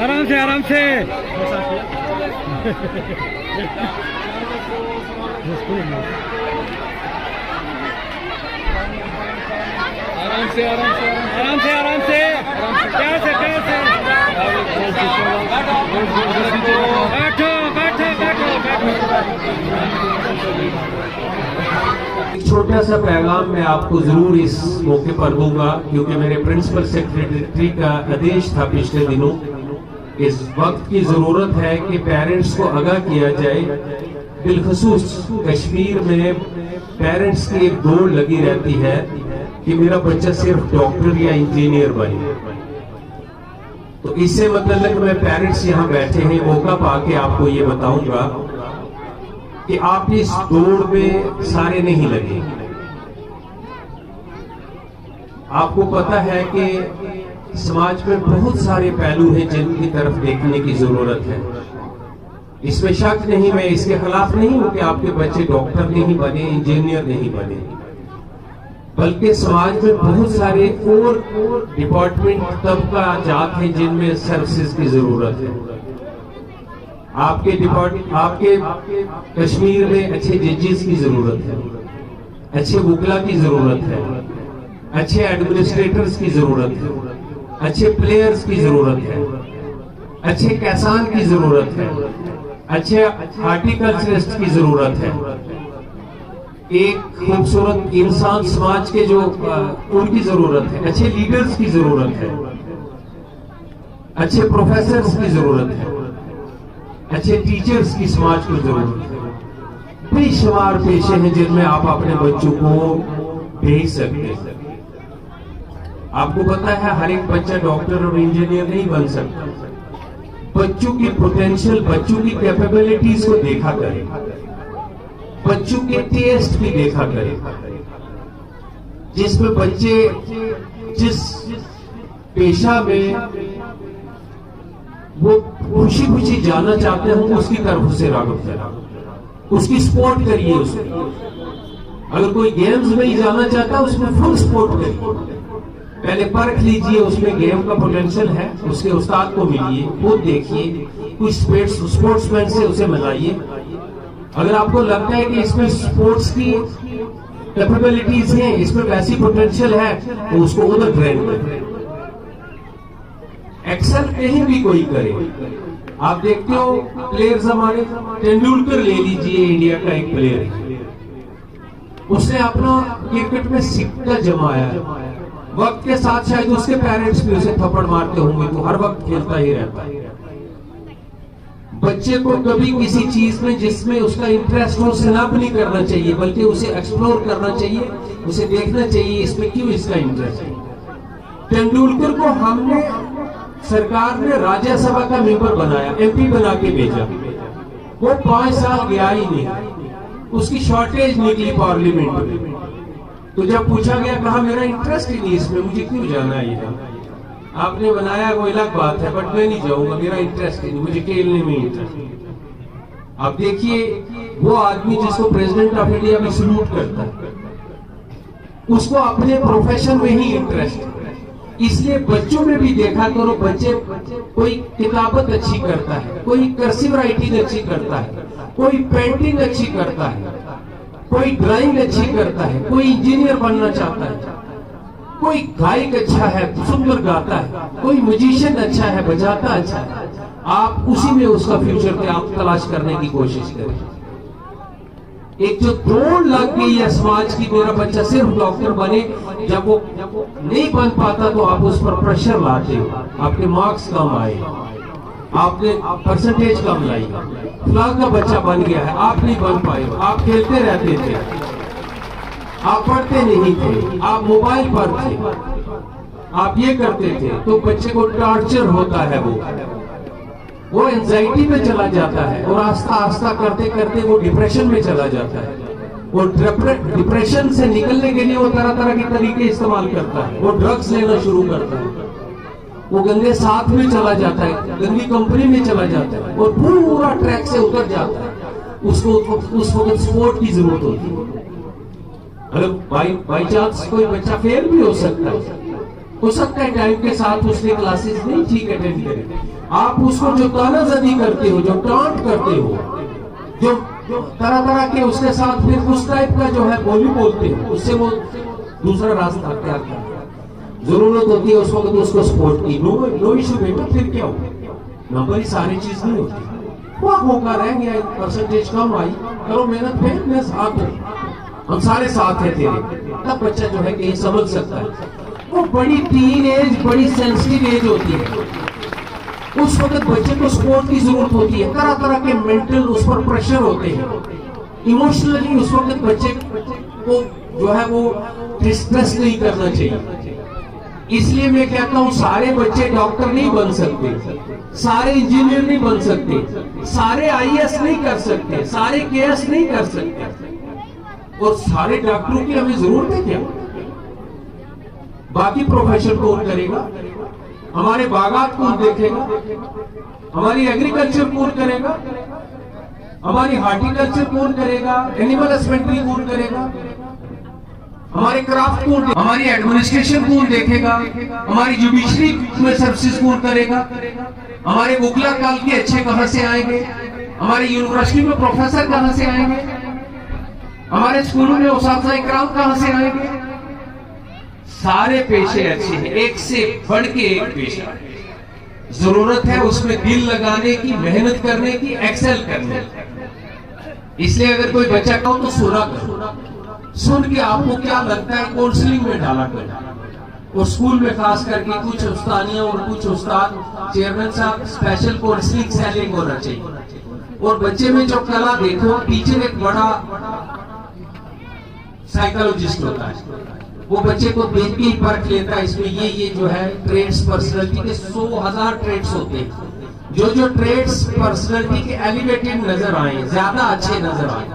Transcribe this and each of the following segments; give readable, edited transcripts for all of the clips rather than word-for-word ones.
आराम से आराम से। आराम से आराम से आराम से आराम से प्यार से प्यार से। बैठो बैठो बैठो एक छोटा सा पैगाम मैं आपको जरूर इस मौके पर दूंगा, क्योंकि मेरे प्रिंसिपल सेक्रेटरी का आदेश था पिछले दिनों। इस वक्त की जरूरत है कि पेरेंट्स को आगाह किया जाए। बिलखसूस कश्मीर में पेरेंट्स की एक दौड़ लगी रहती है कि मेरा बच्चा सिर्फ डॉक्टर या इंजीनियर बने। तो इससे मतलब मैं पेरेंट्स यहाँ बैठे हैं, मौका पाके आपको ये बताऊंगा कि आप इस दौड़ में सारे नहीं लगे। आपको पता है कि समाज में बहुत सारे पहलू हैं जिनकी तरफ देखने की जरूरत है। इसमें शक नहीं, मैं इसके खिलाफ नहीं हूं कि आपके बच्चे डॉक्टर नहीं बने, इंजीनियर नहीं बने, बल्कि समाज में बहुत सारे और डिपार्टमेंट तबका जात है जिनमें सर्विसेज की जरूरत है। आपके कश्मीर में अच्छे जजेस की जरूरत है, अच्छे वकीला की जरूरत है, अच्छे एडमिनिस्ट्रेटर्स की जरूरत है, अच्छे प्लेयर्स की जरूरत है, अच्छे किसान की जरूरत है, अच्छे हार्टिकल्चरिस्ट की जरूरत है। एक खूबसूरत इंसान समाज के जो उनकी जरूरत है, अच्छे लीडर्स की जरूरत है, अच्छे प्रोफेसर्स की जरूरत है, अच्छे टीचर्स की समाज को जरूरत है। बेशुमार पेशे हैं जिनमें आप अपने बच्चों को भेज सकते हैं। आपको पता है हर एक बच्चा डॉक्टर और इंजीनियर नहीं बन सकता। बच्चों की पोटेंशियल, बच्चों की कैपेबिलिटीज को देखा करें, बच्चों के टेस्ट भी देखा करें। जिसमें बच्चे जिस पेशा में वो खुशी खुशी जाना चाहते हैं उसकी तरफ उसे रागब करें, उसकी सपोर्ट करिए। उसको अगर कोई गेम्स में ही जाना चाहता है उसमें फुल सपोर्ट करिए। पहले परख लीजिए उसमें गेम का पोटेंशियल है, उसके उस्ताद को मिलिए, खुद देखिए, कुछ स्पोर्ट्समैन से उसे मिलाइए। अगर आपको लगता है कि इसमें स्पोर्ट्स की कैपेबिलिटीज हैं, इसमें वैसी पोटेंशियल है, तो उसको उधर ट्रेन करें। एक्सेल कहीं भी कोई करे। आप देखते हो प्लेयर्स हमारे, तेंदुलकर ले लीजिए, इंडिया का एक प्लेयर है, उसने अपना क्रिकेट में सिक्का जमाया। वक्त के साथ शायद उसके पेरेंट्स भी उसे थप्पड़ मारते होंगे, तो हर वक्त खेलता ही रहता है। बच्चे को कभी किसी चीज में जिसमें उसका इंटरेस्ट हो उसे ना नहीं करना चाहिए, बल्कि उसे एक्सप्लोर करना चाहिए, उसे देखना चाहिए इसमें क्यों इसका इंटरेस्ट है। तेंदुलकर को हमने सरकार ने राज्यसभा का मेंबर बनाया, एमपी बना के भेजा। वो 5 साल गया ही नहीं, उसकी शॉर्टेज निकली पार्लियामेंट में। तो जब पूछा गया कहा मेरा इंटरेस्ट ही नहीं इसमें, मुझे क्यों जाना है यहाँ। आपने बनाया वो अलग बात है, बट मैं नहीं जाऊंगा, मेरा इंटरेस्ट ही नहीं, मुझे खेलने में इंटरेस्ट। अब देखिए वो आदमी जिसको प्रेसिडेंट ऑफ इंडिया भी सल्यूट करता है, उसको अपने प्रोफेशन में ही इंटरेस्ट है। इसलिए बच्चों में भी देखा करो, बच्चे कोई किताबत अच्छी करता है, कोई कर्सिव राइटिंग अच्छी करता है, कोई पेंटिंग अच्छी करता है, कोई ड्राइंग अच्छी करता है, कोई इंजीनियर बनना चाहता है, कोई गायक अच्छा है, सुंदर गाता है, कोई म्यूजिशियन अच्छा है, बजाता अच्छा है। आप उसी में उसका फ्यूचर पे आप तलाश करने की कोशिश करें। एक जो दौड़ लग गई है समाज की, मेरा बच्चा सिर्फ डॉक्टर बने, जब वो नहीं बन पाता तो आप उस पर प्रेशर लाते हो, आपके मार्क्स कम आए, आपने परसेंटेज कम लाई, फलां का बच्चा बन गया है, आप नहीं बन पाए, आप खेलते रहते थे, आप पढ़ते नहीं थे, आप मोबाइल पर थे, आप ये करते थे, तो बच्चे को टॉर्चर होता है, वो एंजाइटी में चला जाता है, और आस्ता आस्ता करते करते वो डिप्रेशन में चला जाता है। और डिप्रेशन से निकलने के लिए वो तरह तरह के तरीके इस्तेमाल करता है, वो ड्रग्स लेना शुरू करता है, वो गंदे साथ में चला जाता है, गंदी कंपनी में चला जाता है, और पूरा ट्रैक से उतर जाता है। उसको उस वक्त सपोर्ट की जरूरत होती है। अगर बाई चांस कोई बच्चा फेल भी हो सकता है, हो सकता है टाइम के साथ उसने क्लासेस नहीं ठीक अटेंड करे। आप उसको जो तानाज़दी करते हो, जो टांट करते हो, जो तरह तरह के उसके साथ फिर उस टाइप का जो है बोली बोलते हो, उससे वो दूसरा रास्ता अख्तियार करता है। जरूरत होती है उस वक्त उसको सपोर्ट की, नो इशू बेटा, फिर क्या हो, नंबर ही सारी चीज नहीं होती। वह मौका रह गया, परसेंटेज कम आई, करो मेहनत पे, मैं साथ हूं, हम सारे साथ हैं तेरे, तब बच्चा जो है कहीं समझ सकता है। वो बड़ी टीन एज, बड़ी सेंसिटिव एज होती है, उस वक्त बच्चे को सपोर्ट की जरूरत होती है। तरह तरह के मेंटल उस पर प्रेशर होते हैं, इमोशनली उस वक्त बच्चे को जो है वो डिस्ट्रेस नहीं करना चाहिए। इसलिए मैं कहता हूं सारे बच्चे डॉक्टर नहीं बन सकते, सारे इंजीनियर नहीं बन सकते, सारे आईएएस नहीं कर सकते, सारे केएस नहीं कर सकते, और सारे डॉक्टरों की हमें जरूरत है क्या? बाकी प्रोफेशन कौन करेगा? हमारे बागात कौन देखेगा? हमारी एग्रीकल्चर कौन करेगा? हमारी हार्टिकल्चर कौन करेगा? एनिमल हस्बेंड्री कौन करेगा? हमारे क्राफ्ट कौन, हमारी एडमिनिस्ट्रेशन कौन देखेगा? हमारी जुडिशरी में सर्विसेज कौन करेगा? हमारे मुगला काल के अच्छे कहां से आएंगे? हमारी यूनिवर्सिटी में प्रोफेसर कहां से आएंगे? हमारे स्कूलों में उस्ताद इकराम कहां से आएंगे? सारे पेशे अच्छे हैं, एक से बढ़ के एक पेशा है। जरूरत है उसमें दिल लगाने की, मेहनत करने की, एक्सेल करने की। इसलिए अगर कोई बच्चा कहो तो सुना करो, सुन के आपको क्या लगता है काउंसलिंग में डाला करो। और स्कूल में खास करके कुछ उस्तादियां और कुछ उस्ताद, चेयरमैन साहब, स्पेशल काउंसलिंग सेलिंग होना चाहिए। और बच्चे में जो कला देखो, टीचर एक बड़ा साइकोलॉजिस्ट होता है, वो बच्चे को देख के ही परख लेता है इसमें ये जो है ट्रेड्स, पर्सनालिटी के 100,000 ट्रेड्स होते हैं। जो ट्रेड्स पर्सनालिटी के एलिवेटेड नजर आए, ज्यादा अच्छे नजर आए,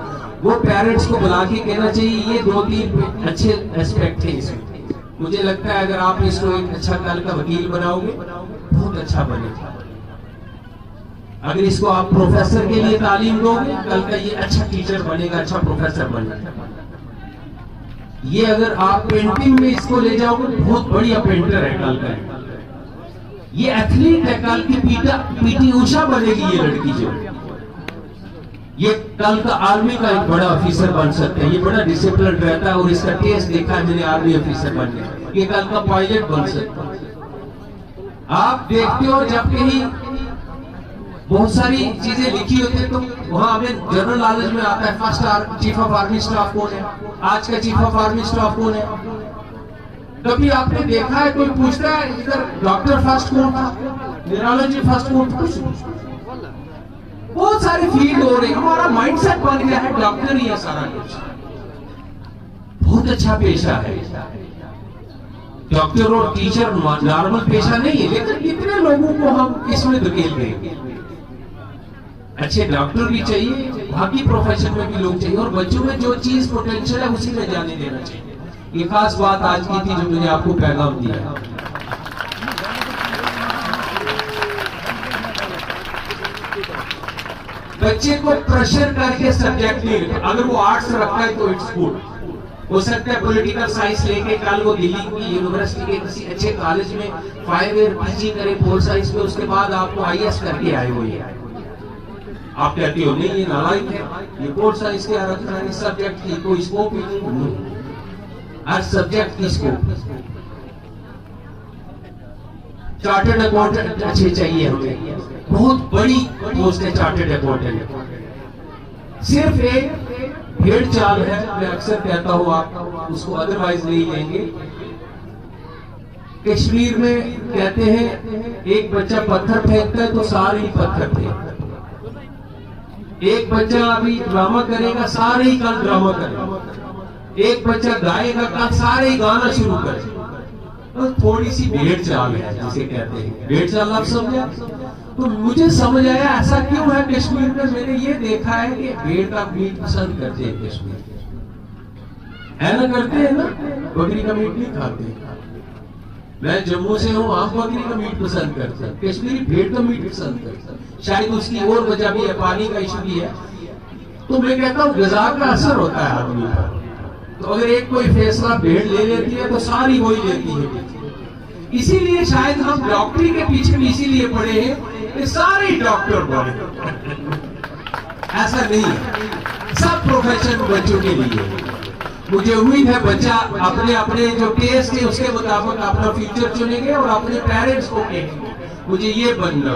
वो पेरेंट्स को बुला के कहना चाहिए ये 2-3 अच्छे एस्पेक्ट थे इसमें। मुझे लगता है अगर आप इसको एक अच्छा कल का वकील बनाओगे, बहुत अच्छा बनेगा। अगर इसको आप प्रोफेसर के लिए तालीम दोगे, कल का ये अच्छा टीचर बनेगा, अच्छा प्रोफेसर बनेगा। ये अगर आप पेंटिंग में इसको ले जाओगे, बहुत बढ़िया पेंटर है कल का। ये एथलीट है, कल की पीटी उषा बनेगी ये लड़की जो। ये कल का आर्मी का एक बड़ा ऑफिसर बन सकता है, ये बड़ा डिसिप्लिन रहता है और इसका टेस्ट देखा है मैंने आर्मी ऑफिसर बनने। ये कल का पायलट बन सकता है। आप देखते हो जब कहीं बहुत सारी चीजें लिखी होती है तो वहां हमें जनरल नॉलेज में आता है first chief of army staff कौन है, आज का चीफ ऑफ आर्मी स्टाफ कौन है। कभी आपने देखा है कोई पूछता है इधर डॉक्टर फर्स्ट कौन था, न्यूरोलॉजी फर्स्ट कौन था? बहुत सारे फील्ड हो रहे, हमारा माइंडसेट बन गया है डॉक्टर ही है सारा कुछ। बहुत अच्छा पेशा है डॉक्टर और टीचर, नॉर्मल पेशा नहीं है, लेकिन कितने लोगों को हम इसमें धकेल देंगे। अच्छे डॉक्टर भी चाहिए, बाकी प्रोफेशन में भी लोग चाहिए, और बच्चों में जो चीज पोटेंशियल है उसी में जाने देना चाहिए। ये खास बात आज की थी जो मैंने आपको पैगाम दिया। बच्चे को प्रेशर करके सब्जेक्ट नहीं, अगर वो आर्ट्स रखता है तो इट्स गुड। हो सकता है पॉलिटिकल साइंस लेके कल वो दिल्ली की यूनिवर्सिटी के किसी अच्छे कॉलेज में 5 ईयर पीजी करे पोल साइंस में, उसके बाद आपको आईएएस करके आए हुए हैं। आप कहती हो नहीं ये नालायक है, ये पोल साइंस के रखना है, इस सब्जेक्ट की कोई स्कोप ही नहीं। हर सब्जेक्ट की स्कोप। चार्टर्ड अकाउंटेंट अच्छे चाहिए हमें, बहुत बड़ी पोस्ट है चार्टर्ड अकाउंटेंट। सिर्फ एक भेड़ चाल है, मैं अक्सर कहता हूं आप उसको अदरवाइज नहीं लेंगे। कश्मीर में कहते हैं एक बच्चा पत्थर फेंकता है तो सारे ही पत्थर फेंकते। एक बच्चा अभी ड्रामा करेगा, सारे ही कल ड्रामा करेगा। एक बच्चा गाएगा, कल सारे ही गाना शुरू करेंगे। तो थोड़ी सी भेड़ चाल है जिसे कहते हैं, भेड़ चाल आप समझे। तो मुझे समझ आया ऐसा क्यों है कश्मीर में। मैंने ये देखा है कि भेड़ का मीट पसंद करते हैं कश्मीर, है ना, करते हैं ना, बकरी का मीट नहीं खाते। मैं जम्मू से हूँ, आप बकरी का मीट पसंद करते हैं, कश्मीरी भेड़ का मीट पसंद करते हैं। शायद उसकी और वजह भी है, पानी का इशू भी है। तो मैं कहता हूँ ग़िज़ा का असर होता है आदमी पर। तो अगर एक कोई फैसला भेड़ ले लेती है तो सारी वही लेती है। इसीलिए शायद हम डॉक्टरी के पीछे भी इसीलिए पड़े हैं कि सारे डॉक्टर बने। ऐसा नहीं है, सब प्रोफेशन बच्चों के लिए। मुझे उम्मीद है बच्चा अपने अपने जो टेस्ट है उसके मुताबिक अपना फ्यूचर चुनेंगे और अपने पेरेंट्स को कहेंगे मुझे ये बनना,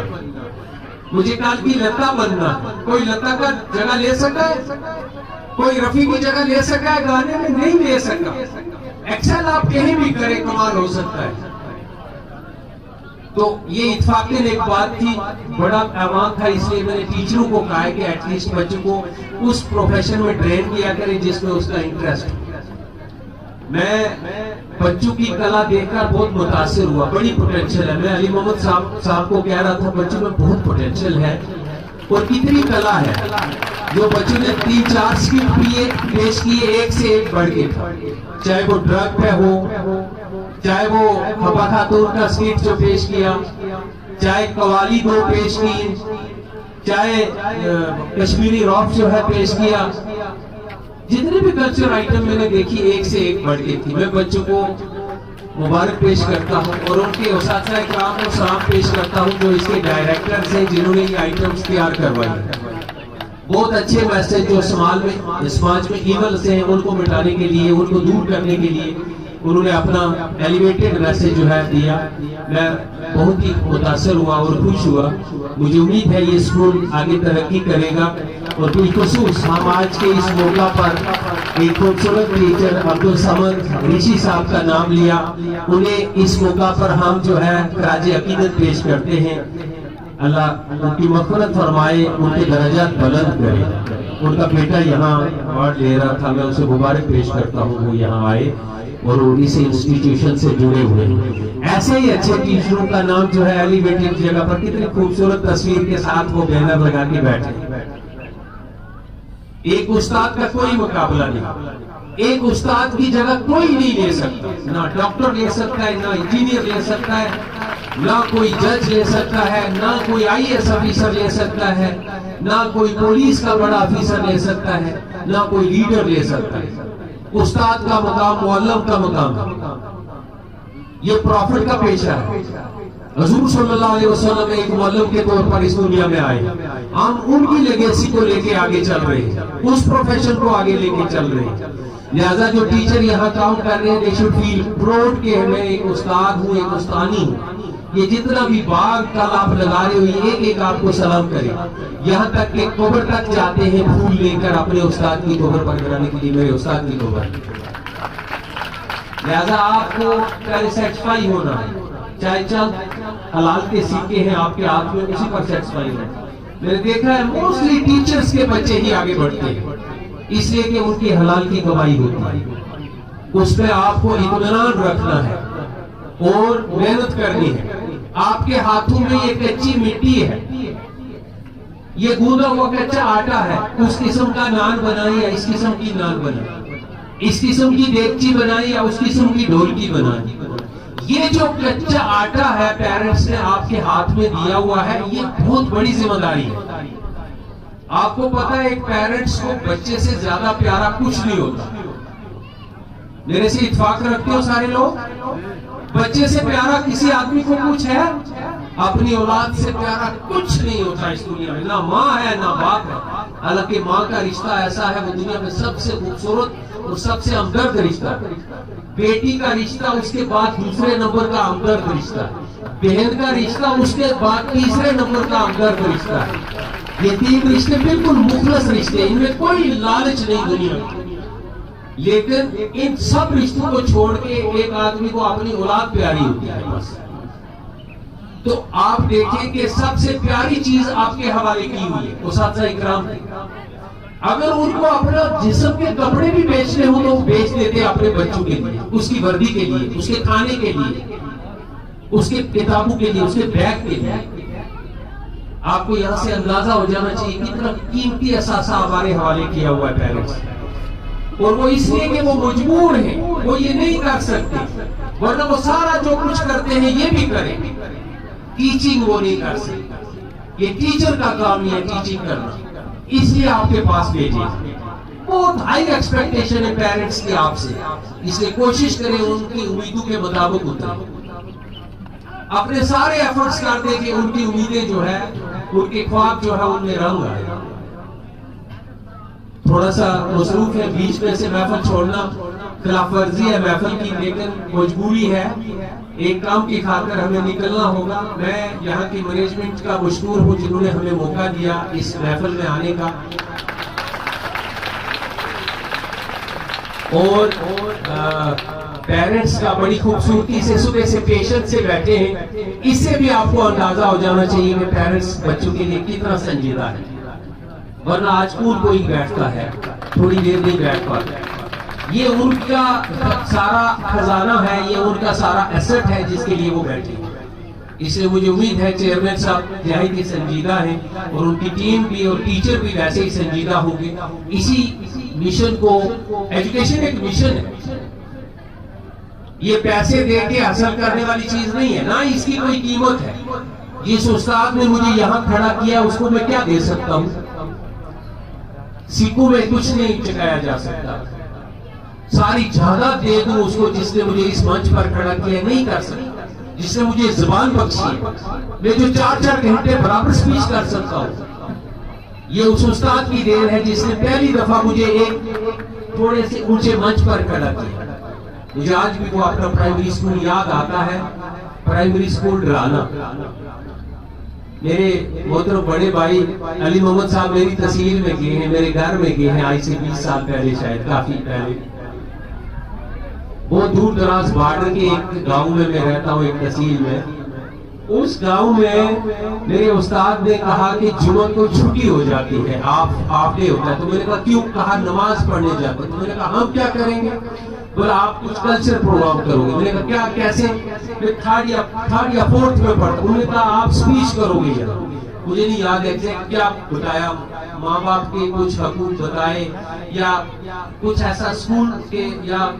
मुझे कल की लता बनना। कोई लता का जगह ले सका है? कोई रफी की जगह ले सका है गाने में? नहीं ले सका। एक्सेल आप कहीं भी करें कमाल हो सकता है। तो ये इत्फाकन एक बात थी, बड़ा पैमाना था, इसलिए मैंने टीचरों को कहा है कि एटलीस्ट बच्चों को उस प्रोफेशन में ट्रेन किया करें जिसमें उसका इंटरेस्ट हो। मैं बच्चों की कला देखकर बहुत मुतासिर हुआ, बड़ी पोटेंशियल है। मैं अली मोहम्मद साहब को कह रहा था बच्चों में बहुत पोटेंशियल है और कितनी कला है। जो बच्चों ने 3-4 स्किट पेश किए, एक से एक बढ़ के था, चाहे वो ड्रग पे हो, चाहे वो हबा खातून का स्किट जो पेश किया, चाहे कवाली 2 पेश की, चाहे कश्मीरी रॉक जो है पेश किया। जितने भी कल्चर आइटम मैंने देखी एक से एक बढ़ के थी। मैं बच्चों को मुबारक पेश करता हूँ और उनके उस्ताद इकराम को सलाम पेश करता हूँ जो इसके डायरेक्टर्स हैं जिन्होंने ये आइटम्स तैयार करवाई। बहुत अच्छे मैसेज जो समाज में ईवल्स हैं उनको मिटाने के लिए, उनको दूर करने के लिए उन्होंने अपना एलिवेटेड मैसेज जो है दिया। मैं बहुत ही मुतासर हुआ और खुश हुआ। मुझे उम्मीद है ये स्कूल आगे तरक्की करेगा और बिलखुसूस हम आज के इस मौका पर एक खूबसूरत टीचर अब्दुल समद ऋषि साहब का नाम लिया। उन्हें इस मौका पर हम जो है खराज अकीदत पेश करते हैं। अल्लाह उनकी मग़फ़िरत फरमाए, उनके दर्जात बुलंद करे। उनका बेटा यहाँ अवार्ड ले रहा था, मैं उसे मुबारक पेश करता हूँ, वो यहाँ आए और वो इस इंस्टीट्यूशन से जुड़े हुए हैं। ऐसे ही अच्छे टीचरों का नाम जो है एलिवेटेड जगह पर कितनी खूबसूरत तस्वीर के साथ वो बैनर लगा के बैठे। एक उस्ताद का कोई मुकाबला नहीं, एक उस्ताद की जगह कोई नहीं ले सकता। ना डॉक्टर ले सकता है, ना इंजीनियर ले सकता है, ना कोई जज ले सकता है, ना कोई IAS ऑफिसर ले सकता है, ना कोई पुलिस का बड़ा ऑफिसर ले सकता है, ना कोई लीडर ले सकता है। उस्ताद का मकाम, मुअल्लिम का मकाम, ये प्रॉफिट का पेशा है। हुजूर सल्लल्लाहु अलैहि वसल्लम एक मुअल्लिम के तौर पर इस दुनिया में आए। हम उनकी लेगेसी को लेके आगे चल रहे हैं, उस प्रोफेशन को आगे लेके चल रहे हैं। लिहाजा जो टीचर यहाँ काम कर रहे हैं दे शुड फील प्राउड कि मैं एक उस्ताद हूँ, एक उस्तानी हूँ। ये जितना भी बाग कल आप लगा रहे हो एक एक आपको सलाम करे। यहाँ तक कि कब्र तक जाते हैं फूल लेकर अपने उस्ताद की कब्र पर गिराने के लिए, मेरे उस्ताद की कब्र। लिहाजा आपको पहले सेटिस्फाई होना है, चाहे चंद हलाल के सिक्के हैं आपके हाथ में, उसी पर सेटिस्फाई होना। मैंने देखा है मोस्टली टीचर्स के बच्चे ही आगे बढ़ते हैं, इसलिए कि उनकी हलाल की गवाही होती है। उस पर आपको इत्मीनान रखना है और मेहनत करनी है। आपके हाथों में ये कच्ची मिट्टी है, ये गूंदा हुआ कच्चा आटा है, उस किस्म का नान बनाए या इस किस्म की नान बनाए, इस किस्म की देगची बनाए या उस किस्म की ढोलकी बनाए। ये जो कच्चा आटा है पेरेंट्स ने आपके हाथ में दिया हुआ है, ये बहुत बड़ी जिम्मेदारी है। आपको पता है एक पेरेंट्स को बच्चे से ज्यादा प्यारा कुछ नहीं होता। मेरे से इत्तेफाक रखते हो सारे लोग? बच्चे से प्यारा किसी आदमी को कुछ है? अपनी औलाद से प्यारा कुछ नहीं होता इस दुनिया में। ना माँ है ना बाप है। हालांकि माँ का रिश्ता ऐसा है, वो दुनिया में सबसे खूबसूरत और सबसे हमदर्द रिश्ता है। बेटी का रिश्ता उसके बाद दूसरे नंबर का हमदर्द रिश्ता है। बहन का रिश्ता उसके बाद तीसरे नंबर का हमदर्द रिश्ता है। ये 3 रिश्ते बिल्कुल मुखलस रिश्ते, इनमें कोई लालच नहीं दुनिया में। लेकिन इन सब रिश्तों को छोड़ के एक आदमी को अपनी औलाद प्यारी होती है बस। तो आप देखें कि सबसे प्यारी चीज आपके हवाले की हुई है उस्ताद इकराम की। अगर उनको अपना जिस्म के कपड़े भी बेचने हो तो बेच देते अपने बच्चों के लिए, उसकी वर्दी के लिए, उसके खाने के लिए, उसके किताबों के लिए, उसके बैग के लिए। आपको यहाँ से अंदाजा हो जाना चाहिए कितना कीमती असासा हमारे हवाले किया हुआ है पेरेंट्स। और वो इसलिए कि वो मजबूर है, वो ये नहीं कर सकते, वरना वो सारा जो कुछ करते हैं ये भी करें। टीचिंग वो नहीं कर सकते, ये टीचर का काम है टीचिंग करना, इसलिए आपके पास भेजे। बहुत हाई एक्सपेक्टेशन है पेरेंट्स की आपसे, इसलिए कोशिश करें उनकी उम्मीदों के मुताबिक उतरे। अपने सारे एफर्ट्स करते कि उनकी उम्मीदें जो है, उनके ख्वाब जो है उनमें रंग आए। थोड़ा सा मसरूफ है, बीच में से महफिल छोड़ना खिलाफ वर्जी है महफिल की, लेकिन मजबूरी है, एक काम की खातिर हमें निकलना होगा। मैं यहाँ की मैनेजमेंट का मशकूर हूँ जिन्होंने हमें मौका दिया इस महफिल में आने का, और पेरेंट्स का बड़ी खूबसूरती से सुबह से पेशेंस से बैठे हैं। इससे भी आपको अंदाजा हो जाना चाहिए कि पेरेंट्स बच्चों के लिए कितना संजीदा है, वरना आज स्कूल कोई बैठता है, थोड़ी देर नहीं बैठ पाता। ये उनका सारा खजाना है, ये उनका सारा एसेट है जिसके लिए वो बैठे। इसलिए मुझे उम्मीद है चेयरमैन साहब निहायत ही संजीदा हैं और उनकी टीम भी और टीचर भी वैसे ही संजीदा होंगे। इसी मिशन को, एजुकेशन एक मिशन है, ये पैसे दे के हासिल करने वाली चीज नहीं है, ना इसकी कोई कीमत है। जिस उस्ताद ने मुझे यहाँ खड़ा किया उसको मैं क्या दे सकता हूँ? सिक्कों में कुछ नहीं चुकाया जा सकता। सारी जायदाद दे दूं उसको जिसने मुझे इस मंच पर खड़ा किया, नहीं कर सकता। जिसने मुझे जुबान बख्शी है, मैं जो 4-4 घंटे बराबर स्पीच कर सकता हूँ, ये उस उस्ताद की देन है जिसने पहली दफा मुझे एक थोड़े से ऊंचे मंच पर खड़ा किया। मुझे आज भी वो अपना प्राइमरी स्कूल याद आता है, प्राइमरी स्कूल डराना। मेरे मोहतरम बड़े भाई अली मोहम्मद साहब मेरी तहसील में गए हैं, मेरे घर में गए हैं, आज से 20 साल पहले, शायद काफी पहले। बहुत दूर दराज बॉर्डर के एक गांव में मैं रहता हूँ, एक तहसील में। उस गांव में मेरे उस्ताद ने कहा कि जुम्मे को छुट्टी हो जाती है, आप डे होता है। तो मैंने कहा क्यों? कहा नमाज पढ़ने जाते। तो मैंने कहा हम क्या करेंगे? बोला आप कुछ कल्चर प्रोग्राम करोगे। मैंने कहा क्या, कैसे? मैं थर्ड या फोर्थ में पढ़ता। उन्होंने कहा आप स्पीच करोगे यहाँ। मुझे नहीं याद एग्जैक्ट क्या बताया, माँ बाप के कुछ हकूक बताए या कुछ ऐसा स्कूल के या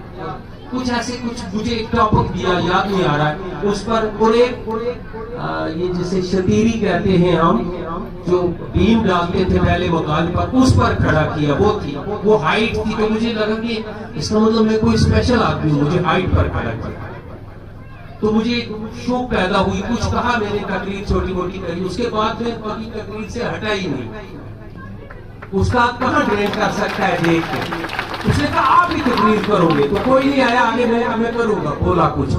कुछ ऐसे कुछ मुझे एक टॉपिक दिया, याद नहीं आ रहा है उस पर। और ये जैसे शतीरी कहते हैं हम, जो बीम डालते थे पहले मकान पर, उस पर खड़ा किया। वो थी, वो हाइट थी, तो मुझे लगा कि इसका मतलब मैं कोई स्पेशल आदमी हूँ, मुझे हाइट पर खड़ा किया। तो मुझे शौक पैदा हुई, कुछ कहा मैंने, तकरीर छोटी मोटी करी। उसके बाद में बाकी तकरीर से हटा ही नहीं। उस्ताद कहाँ ट्रेन कर सकता है देख के? उसने कहा आप ही तकरीर करोगे। तो कोई नहीं आया आगे, मैं करूंगा। बोला कुछ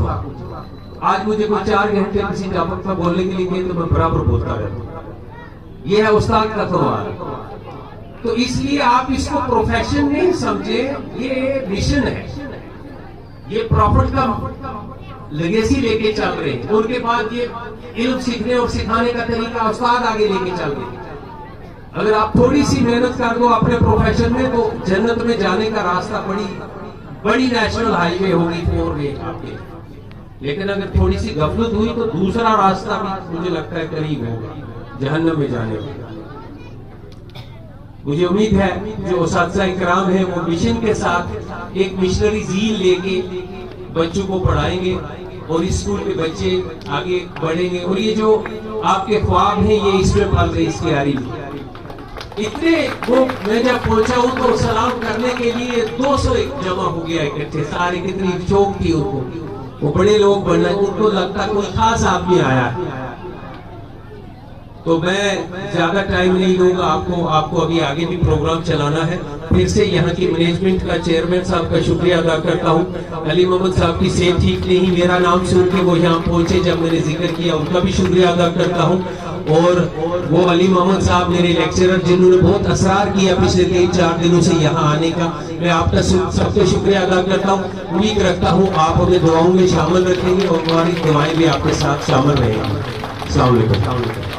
आज मुझे कोई 4 घंटे किसी टॉपिक पर बोलने के लिए कहे तो मैं बराबर बोलता रहता। ये है उस्ताद का कमाल। तो इसलिए आप इसको प्रोफेशन नहीं समझे, ये मिशन है। ये प्रॉफिट का लेगेसी लेके चल रहे हैं। उनके बाद ये इल्म सीखने और सिखाने का तरीका उस्ताद आगे लेके चल रहे हैं। अगर आप थोड़ी सी मेहनत कर दो अपने प्रोफेशन में, तो जन्नत में जाने का रास्ता बड़ी नेशनल हाईवे होगी, 4 वे आपके। लेकिन अगर थोड़ी सी गफलत हुई तो दूसरा रास्ता भी मुझे लगता है करीब होगा जहन्नम में जाने का। मुझे उम्मीद है जो उस्ताद इकराम है वो मिशन के साथ एक मिशनरी ज़ील लेके बच्चों को पढ़ाएंगे और इस स्कूल के बच्चे आगे बढ़ेंगे। और ये जो आपके ख्वाब हैं ये इसमें पल रहे, इसकी यारी इतने वो मैं जब पहुंचा हूं तो सलाम करने के लिए 200 जमा हो गया इकट्ठे सारे। कितनी शौक थी उनको, वो बड़े लोग बनना, उनको लगता कोई खास आदमी आया है। तो मैं ज्यादा टाइम नहीं लूंगा, आपको अभी आगे भी प्रोग्राम चलाना है। फिर से यहाँ की मैनेजमेंट का, चेयरमैन साहब का शुक्रिया अदा करता हूँ। अली मोहम्मद साहब की सेहत ठीक नहीं, मेरा नाम सुन के वो यहाँ पहुंचे जब मैंने जिक्र किया, उनका भी शुक्रिया अदा करता हूँ। और वो अली मोहम्मद साहब मेरे लेक्चरर जिन्होंने बहुत असरार किया पिछले 3-4 दिनों से यहाँ आने का, मैं आपका सबका शुक्रिया अदा करता हूँ। उम्मीद रखता हूँ आप हमें दुआओं में शामिल रखेंगे और हमारी दुआएं भी आपके साथ शामिल रहेंगी। अस्सलाम वालेकुम।